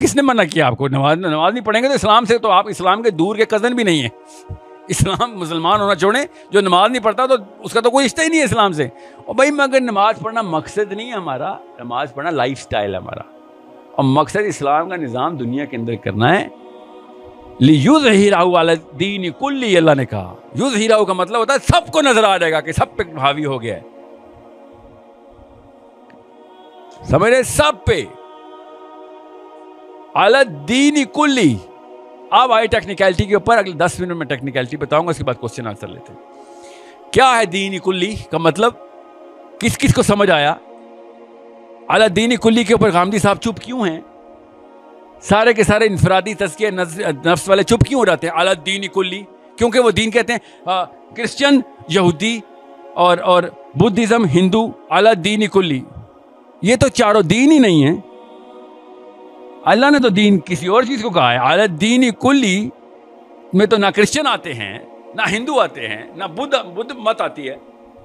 किसने मना किया आपको? नमाज नहीं पढ़ेंगे तो इस्लाम से तो आप इस्लाम के दूर के कज़न भी नहीं है। इस्लाम मुसलमान होना छोड़ें, जो नमाज नहीं पढ़ता तो उसका तो कोई रिश्ता ही नहीं है इस्लाम से। और भाई मगर नमाज पढ़ना मकसद नहीं है हमारा, नमाज पढ़ना लाइफ स्टाइल है हमारा, और मकसद इस्लाम का निज़ाम दुनिया के अंदर करना है। लियुज़हिरहु अला दीन कुल्ली, अल्लाह ने कहा। युज़हिरहु का मतलब होता है सबको नजर आ जाएगा कि सब पे हावी हो गया है, समझ रहे, सब पे, अला दीन कुल्ली। अब आए टेक्निकलिटी के ऊपर, अगले 10 मिनट में टेक्निकलिटी बताऊंगा, उसके बाद क्वेश्चन आंसर लेते हैं। क्या है दीन कुल्ली का मतलब, किस किस को समझ आया? अला दीन कुल्ली के ऊपर गामदी साहब चुप क्यों हैं? सारे के सारे इंफरादी तज़किया नफ्स वाले चुप क्यों हो जाते हैं? अला दीन कुल्ली, क्योंकि वो दीन कहते हैं क्रिश्चियन, यहूदी और बुद्धिज़्म, हिंदू, अला दीन कुल्ली। ये तो चारों दीन ही नहीं है। अल्लाह ने तो दीन किसी और चीज को कहा है। अला दीन कुल्ली में तो ना क्रिश्चियन आते हैं, ना हिंदू आते हैं, ना बुद्ध मत आती है।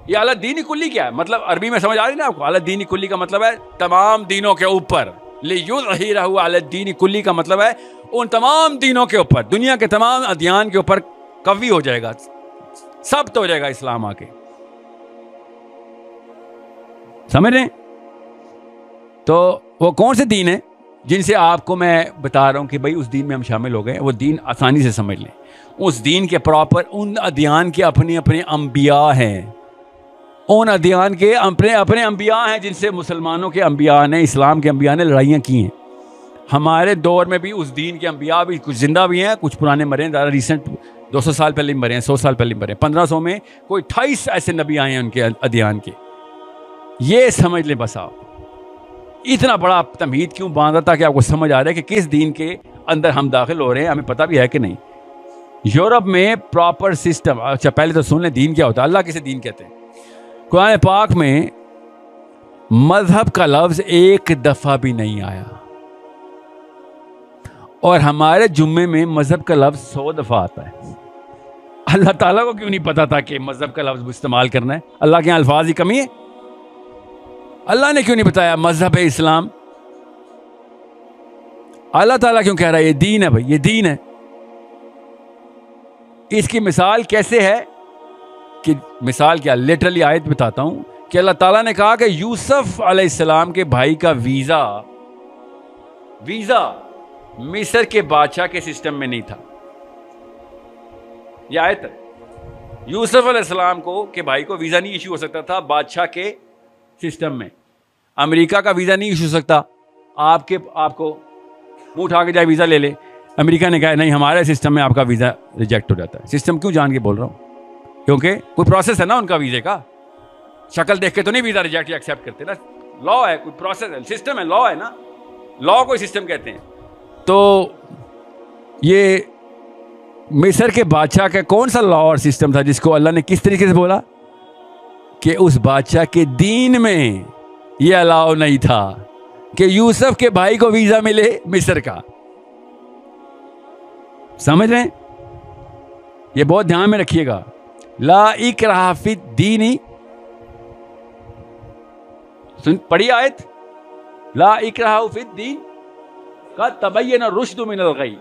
ये अला दीन कुल्ली क्या है? मतलब अरबी में समझ आ रही है ना आपको? अला दीन कुल्ली का मतलब है तमाम दीनों के ऊपर। लियुज़हिरहु अला दीन कुल्ली का मतलब है उन तमाम दीनों के ऊपर, दुनिया के तमाम अदियान के ऊपर कवी हो जाएगा, सब तो हो जाएगा इस्लाम आके। समझ रहे? तो वो कौन से दीन है जिनसे आपको मैं बता रहा हूं कि भाई उस दीन में हम शामिल हो गए? वो दीन आसानी से समझ लें। उस दीन के प्रॉपर उन अदियान के अपने अपने अंबिया हैं, उन अदियान के अपने अपने अंबिया हैं जिनसे मुसलमानों के अंबिया ने, इस्लाम के अंबिया ने लड़ाइयाँ की हैं। हमारे दौर में भी उस दीन के अंबिया भी कुछ जिंदा भी हैं, कुछ पुराने मरे हैं, ज़्यादा रिसेंट 200 साल पहले मरे हैं, 100 साल पहले मरे हैं। 1500 में कोई 28 ऐसे नबी आए हैं उनके अदियान के। ये समझ लें बस आप। इतना बड़ा तमहीद क्यों बांधा था कि आपको समझ आ रहा है कि किस दीन के अंदर हम दाखिल हो रहे हैं, हमें पता भी है कि नहीं। यूरोप में प्रॉपर सिस्टम, अच्छा पहले तो सुन लें दीन क्या होता है, अल्लाह किसे दीन कहते हैं। कुरान पाक में मजहब का लफ्ज एक दफा भी नहीं आया, और हमारे जुम्मे में मजहब का लफ्ज 100 दफा आता है। अल्लाह ताला को क्यों नहीं पता था कि मजहब का लफ्ज इस्तेमाल करना है? अल्लाह के यहाँ अल्फाज की कमी है? अल्लाह ने क्यों नहीं बताया मजहब है इस्लाम? अल्लाह ताला क्यों कह रहा है ये दीन है? भाई ये दीन है। इसकी मिसाल कैसे है कि मिसाल क्या, लिटरली आयत बताता हूं कि अल्लाह ताला ने कहा कि यूसुफ अलैहिस्सलाम के भाई का वीजा मिस्र के बादशाह के सिस्टम में नहीं था। यह आयत है। यूसुफ अलैहिस्सलाम को के भाई को वीजा नहीं इशू हो सकता था बादशाह के सिस्टम में। अमेरिका का वीजा नहीं इशू हो सकता, आपको मुंह उठा के जाए वीजा ले ले। अमेरिका ने कहा नहीं, हमारे सिस्टम में आपका वीजा रिजेक्ट हो जाता है। सिस्टम क्यों जान के बोल रहा हूं? क्योंकि कोई प्रोसेस है ना उनका वीजे का। शक्ल देख के तो नहीं वीजा रिजेक्ट या एक्सेप्ट करते ना, लॉ है, कोई प्रोसेस है, सिस्टम है, लॉ है ना, लॉ को सिस्टम कहते हैं। तो ये मिस्र के बादशाह का कौन सा लॉ और सिस्टम था जिसको अल्लाह ने किस तरीके से बोला कि उस बादशाह के दीन में ये अलाउ नहीं था कि यूसुफ के भाई को वीजा मिले मिस्र का। समझ रहे हैं? ये बहुत ध्यान में रखिएगा। ला इकराह फिद दीनी, सुन पढ़ी आयत, ला इकराह फिद दीन का तबय्यन रुश्द मिनल गई।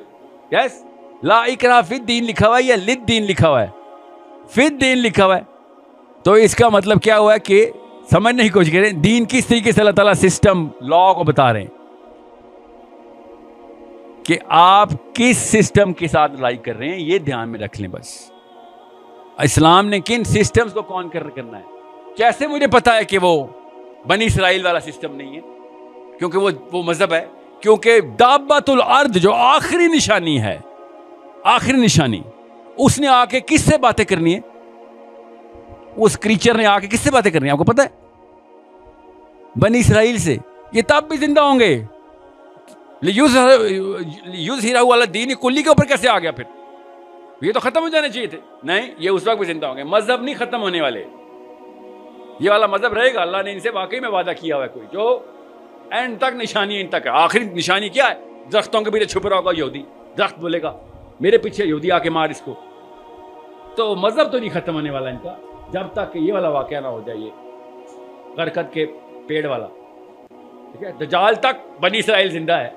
यस, ला इकराह फिद दीन लिखा हुआ है या लिद दीन लिखा हुआ है? फिद दीन लिखा हुआ है। तो इसका मतलब क्या हुआ है कि समझने की कोशिश करें दीन किस तरीके से अल्लाह ताला सिस्टम लॉ को बता रहे हैं कि आप किस सिस्टम के साथ लड़ाई कर रहे हैं, ये ध्यान में रख लें बस। इस्लाम ने किन सिस्टम्स को कॉन्कर करना है। कैसे मुझे पता है कि वो बनी इसराइल वाला सिस्टम नहीं है? क्योंकि वो मजहब है। क्योंकि दाब्बतुल अर्द जो आखिरी निशानी है, आखिरी निशानी, उसने आके किससे बातें करनी है? उस क्रीचर ने आके किससे बातें करनी है आपको पता है? बनी इसराइल से। ये तब भी जिंदा होंगे। लियुज़हिरहु अला दीन कुल्ली के ऊपर कैसे आ गया फिर? ये तो खत्म हो जाने चाहिए थे। नहीं, ये उस वक्त भी जिंदा होंगे। मजहब नहीं खत्म होने वाले, ये वाला मजहब रहेगा। अल्लाह ने इनसे वाकई में वादा किया हुआ है, कोई जो एंड तक निशानी इन तक है। आखिरी निशानी क्या है? दरख्तों के पीछे छुप रहा होगा यहूदी, दरख्त बोलेगा मेरे पीछे यहूदी आके मार इसको। तो मजहब तो नहीं खत्म होने वाला इनका जब तक ये वाला वाकया ना हो जाए, ये गरकत के पेड़ वाला। ठीक है, दज्जाल तक बनी इसराइल जिंदा है।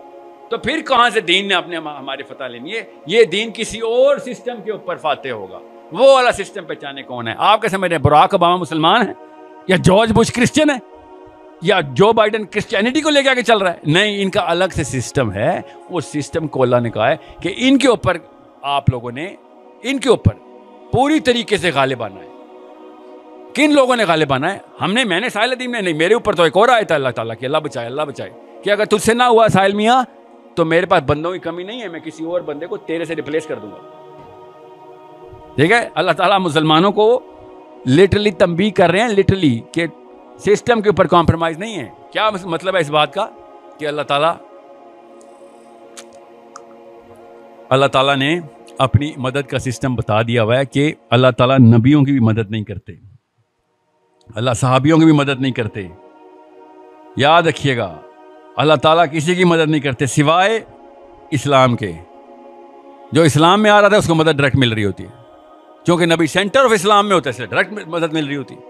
तो फिर कहां से दीन ने अपने हमारी फतह लेनी है? ये दीन किसी और सिस्टम के ऊपर फाते होगा। वो वाला सिस्टम पहचाने कौन है? आप क्या समझ रहे हैं? बराक ओबामा मुसलमान है, या जॉर्ज बुश क्रिश्चियन है, या जो बाइडेन क्रिश्चियनिटी को लेकर आके चल रहा है? नहीं, इनका अलग से सिस्टम है। उस सिस्टम को अल्लाह ने कहा है कि इनके ऊपर आप लोगों ने, इनके ऊपर पूरी तरीके से गालिब आना है। किन लोगों ने गालिब आना है? मैंने साहिल अदीम ने नहीं, मेरे ऊपर तो एक और आया था अल्लाह ताला की, अल्लाह बचाए, अल्लाह बचाए, कि अगर तुझसे ना हुआ साहिल मियाँ तो मेरे पास बंदों की कमी नहीं है, मैं किसी और बंदे को तेरे से रिप्लेस कर दूंगा। ठीक है, अल्लाह ताला मुसलमानों को लिटरली तंबीह कर रहे हैं, लिटरली, कि सिस्टम के ऊपर कॉम्प्रोमाइज नहीं है। क्या मतलब है इस बात का? कि अल्लाह ताला ने अपनी मदद का सिस्टम बता दिया हुआ है कि अल्लाह ताला नबियों की भी मदद नहीं करते, अल्लाह सहाबियों की भी मदद नहीं करते। याद रखिएगा, अल्लाह ताला किसी की मदद नहीं करते सिवाय इस्लाम के। जो इस्लाम में आ रहा था उसको मदद डायरेक्ट मिल रही होती है, क्योंकि नबी सेंटर ऑफ इस्लाम में होता है, इसलिए डायरेक्ट मदद मिल रही होती है।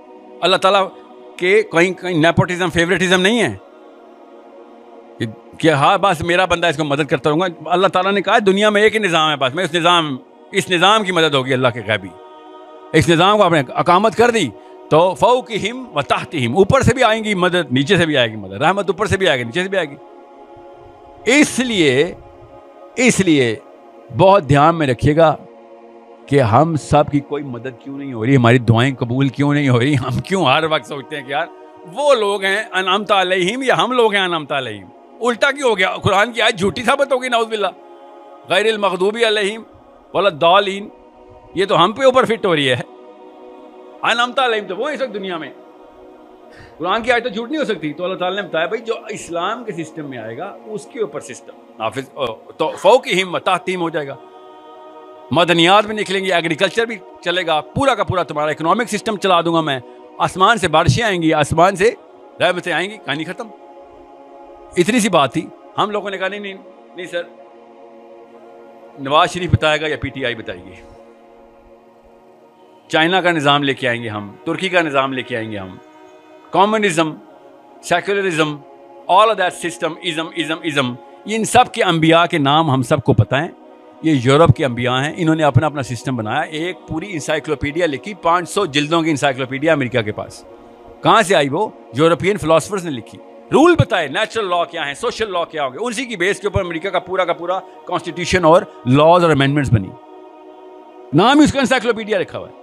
अल्लाह ताला के कहीं कहीं नेपोटिज्म, फेवरेटिज्म नहीं है कि हाँ बस मेरा बंदा इसको मदद करता रहूँगा। अल्लाह ताला ने कहा दुनिया में एक ही निज़ाम है, बस मैं इस निज़ाम की मदद होगी अल्लाह के गैबी। इस निज़ाम को आपने अकामत कर दी तो फ़ौक़िहिम व तहतिहिम, ऊपर से भी आएंगी मदद, नीचे से भी आएगी मदद, रहमत ऊपर से भी आएगी, नीचे से भी आएगी। इसलिए बहुत ध्यान में रखिएगा कि हम सब की कोई मदद क्यों नहीं हो रही, हमारी दुआएं कबूल क्यों नहीं हो रही। हम क्यों हर वक्त सोचते हैं कि यार वो लोग हैं अनअमत अलैहिम या हम लोग हैं अनअमत अलैहिम। उल्टा क्यों हो गया? कुरान की आयत झूठी साबित होगी, नाउज़ुबिल्लाह। गैरिल मग़दूबी अलैहिम वलद्दालीन, ये तो हम पे ऊपर फिट हो रही है। अनअमत अलैहिम तो वो इस वक्त दुनिया में, कुरान की आयत तो झूठ नहीं हो सकती। तो अल्लाह ताला ने बताया भाई जो इस्लाम के सिस्टम में आएगा उसके ऊपर सिस्टम नाफिज, तो फ़ौक़िहिम व तहतिहिम हो जाएगा। मदनियात में निकलेंगे, एग्रीकल्चर भी चलेगा, पूरा का पूरा तुम्हारा इकोनॉमिक सिस्टम चला दूंगा मैं। आसमान से बारिशें आएंगी, आसमान से रहमतें आएंगी, कहानी खत्म। इतनी सी बात थी। हम लोगों ने कहा नहीं सर, नवाज शरीफ बताएगा या पीटीआई बताएगी। चाइना का निज़ाम लेके आएंगे हम, तुर्की का निज़ाम लेके आएंगे हम, communism, secularism, all of that system, ism. इन सब के अंबिया के नाम हम सबको पता है। ये यूरोप के अंबिया हैं, इन्होंने अपना अपना सिस्टम बनाया। एक पूरी इंसाइक्लोपीडिया लिखी, 500 जिल्दों की इंसाइक्लोपीडिया अमेरिका के पास। कहाँ से आई वो? यूरोपियन फिलोसफर्स ने लिखी। रूल बताए, नेचुरल लॉ क्या है, सोशल लॉ क्या हो गया, उसी की बेस के ऊपर अमेरिका का पूरा कॉन्स्टिट्यूशन और लॉज और अमेंडमेंट्स बनी। नाम ही उसका इंसाइक्लोपीडिया रखा हुआ है।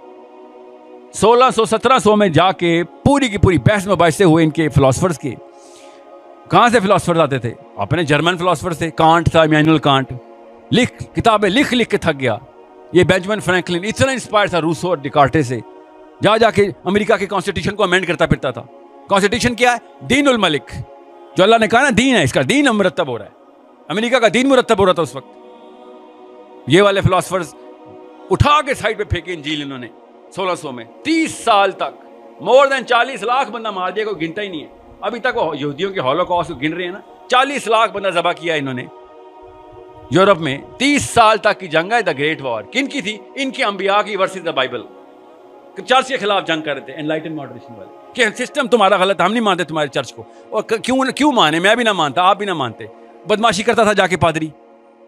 1600-1700 में जाके पूरी की पूरी बहस मुबाहिसे हुए इनके फिलोसफर्स के। कहाँ से फिलोसफर्स आते थे? अपने जर्मन फिलोसफर्स थे। कांट था, इमैनुअल कांट, किताबें लिख लिख के थक गया। ये बेंजामिन फ्रैंकलिन इतना इंस्पायर था रूसो और डिकार्टे से, जाके अमेरिका के कॉन्स्टिट्यूशन को अमेंड करता फिरता था। कॉन्स्टिट्यूशन क्या है? दीनुल मलिक, जो अल्लाह ने कहा ना दीन है, इसका दीन मुरत्तब हो रहा है। अमेरिका का दीन मुरत्तब हो रहा था उस वक्त। ये वाले फिलोसफर्स उठा के साइड पे फेंके इंजील इन्होंने 1600 में। 30 साल तक मोर देन 40 लाख बंदा मार दिया, कोई गिनता ही नहीं है। अभी तक वो यहूदियों के हॉलोकॉस्ट को गिन रहे हैं ना। 40 लाख बंदा ज़बह किया इन्होंने यूरोप में। 30 साल तक की जंग है, द ग्रेट वॉर। किन की थी? इनके अंबिया की वर्सेस द बाइबल। चर्च के खिलाफ जंग कर रहे थे एनलाइटन मॉडरेशन वाले, कि सिस्टम तुम्हारा गलत, हम नहीं मानते तुम्हारे चर्च को। और क्यों माने? मैं भी ना मानता, आप भी ना मानते। बदमाशी करता था जाके पादरी,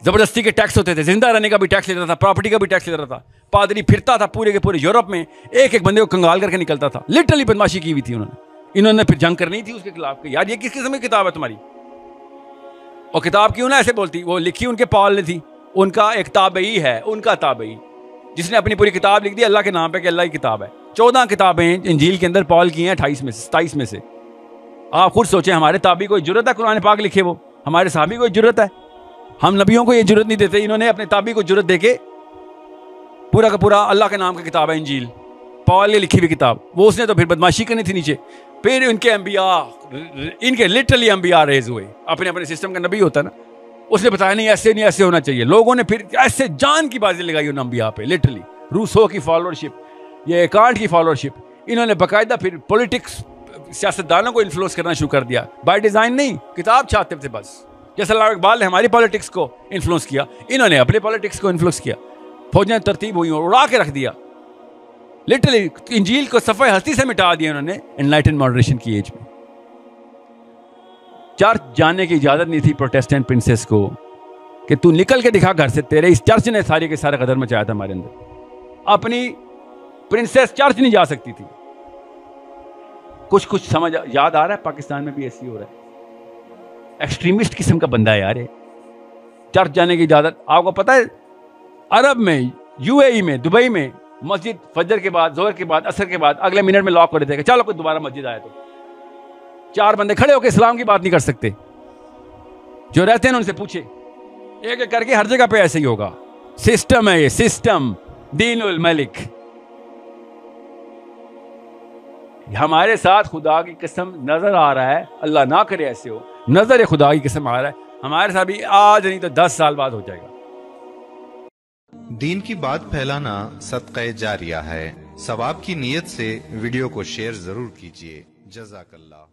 जबरदस्ती के टैक्स होते थे, जिंदा रहने का भी टैक्स लेता था, प्रॉपर्टी का भी टैक्स लेता था। पादरी फिरता था पूरे के पूरे यूरोप में, एक एक बंदे को कंगाल करके निकलता था। लिटरली बदमाशी की हुई थी इन्होंने फिर जंग करनी थी उसके खिलाफ। यार ये किस किस्म की किताब है तुम्हारी? और किताब क्यों ना ऐसे बोलती, वो लिखी उनके पॉल ने थी, उनका एक ताबई है, उनका ताबई जिसने अपनी पूरी किताब लिख दी अल्लाह के नाम पे कि अल्लाह की किताब है। 14 किताबें इंजील के अंदर पॉल की हैं, 28 में से 27 में से। आप खुद सोचें, हमारे ताबी कोई जरूरत है कुरान पाक लिखे? वो हमारे साहबी को जरूरत है? हम नबियों को ये जरूरत नहीं देते। इन्होंने अपने ताबी को जरूरत देके पूरा का पूरा अल्लाह के नाम की किताब है इंजील, पॉल ने लिखी हुई किताब। वो उसने तो फिर बदमाशी करनी थी नीचे। फिर इनके अंबिया, इनके लिटरली अंबिया रेज हुए, अपने अपने सिस्टम का नबी होता ना, उसने बताया नहीं ऐसे होना चाहिए। लोगों ने फिर ऐसे जान की बाजी लगाई उन अंबिया पे। लिटरली रूसो की फॉलोअरशिप, ये कांट की फॉलोअरशिप, इन्होंने बाकायदा फिर पॉलिटिक्स, सियासतदानों को इन्फ्लुएंस करना शुरू कर दिया। बाय डिजाइन नहीं, किताब चाहते थे बस। जैसे अल्लामा इकबाल ने हमारी पॉलिटिक्स को इन्फ्लुएंस किया, इन्होंने अपने पॉलिटिक्स को इन्फ्लुएंस किया। फौजें तरतीब हुई और उड़ा के रख दिया। लिटरली इंजील को सफ़े हस्ती से मिटा दिया उन्होंने एनलाइटन मॉडरेशन की एज में। चर्च जाने की इजाजत नहीं थी प्रोटेस्टेंट प्रिंसेस को कि तू निकल के दिखा घर से, तेरे इस चर्च ने सारे के सारे कदर मचाया था हमारे अंदर। अपनी प्रिंसेस चर्च नहीं जा सकती थी। कुछ कुछ समझ याद आ रहा है, पाकिस्तान में भी ऐसी हो रहा है। एक्सट्रीमिस्ट किस्म का बंदा है यार ये, चर्च जाने की इजाजत। आपको पता है अरब में, यूएई में, दुबई में मस्जिद फजर के बाद, जोहर के बाद, असर के बाद अगले मिनट में लॉक कर देते हैं, चलो कोई दोबारा मस्जिद आए तो 4 बंदे खड़े होकर इस्लाम की बात नहीं कर सकते। जो रहते हैं उनसे पूछे, एक एक करके हर जगह पे ऐसे ही होगा। सिस्टम है ये, सिस्टम, दीनुल मलिक। हमारे साथ खुदा की कसम नजर आ रहा है, अल्लाह ना करे ऐसे हो, नजर खुदा की कसम आ रहा है हमारे साथ भी, आज नहीं तो 10 साल बाद हो जाएगा। दीन की बात फैलाना सदक़े जारिया है। सवाब की नीयत से वीडियो को शेयर जरूर कीजिए। जज़ाकल्लाह।